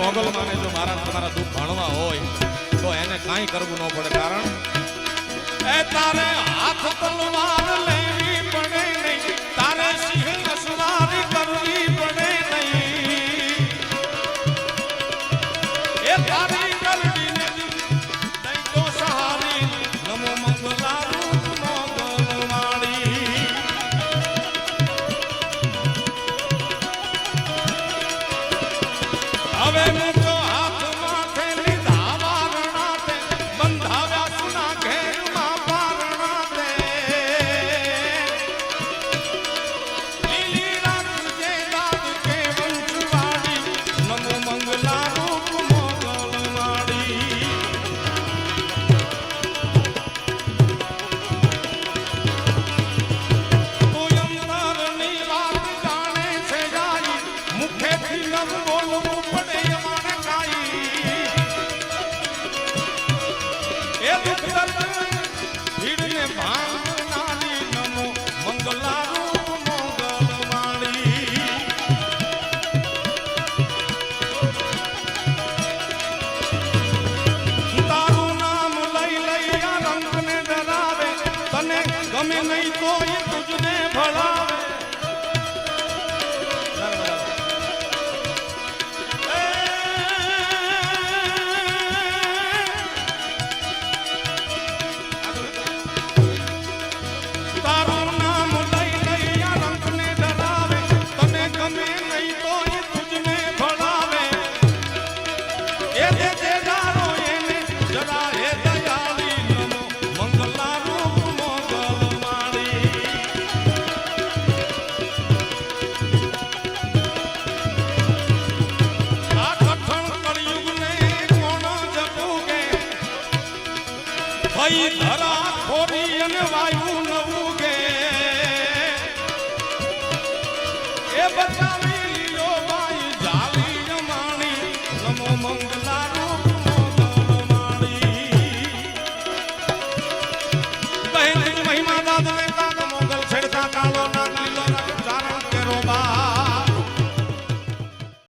મોગલ માને જો મારા તમારા દુઃખ ભણવા હોય તો એને કાંઈ કરવું ન પડે, કારણ એ તારે હાથ તલવાર લેવી પડે નહીં, તારે સિંહ સવારી કરવી પડે નહીં, એ તારી કરડીને દઈ તો સહારી નમો મંગલા રૂપ મોગલ માળી. હવે મૂકો હાથ માથે લીધા વારણા તે બંધાવ્યા સુના ઘેરમાં પારણા તે લીલી રાખજે દાદ કે વંશવાળી નમો મંગલા રૂપ મોગલ માળી. તું અંતરની વાત જાણે છે જાય, મુખેથી ન બોલવું પડે અમારે કાંઈ, એ દુઃખ દર્દ ભીડને ભાંગનારી નમો મંગલા રૂપ મોગલ માળી. તારું નામ લઈ લઈ આ રંગને ડરાવે, તને ગમે નહીં તો એ તુજને ભળાવે. તારું નામ લઈ લઈ આ રંગને ડરાવે, તને ગમે નહીં તો એ તુજને ભળાવે. એ દે દેદારો એને જરા હે દયાળી નમો મંગલા રૂપ મોગલ માળી. આ કઠણ કળિયુગને કોણ જપું કે ભઈ ધરા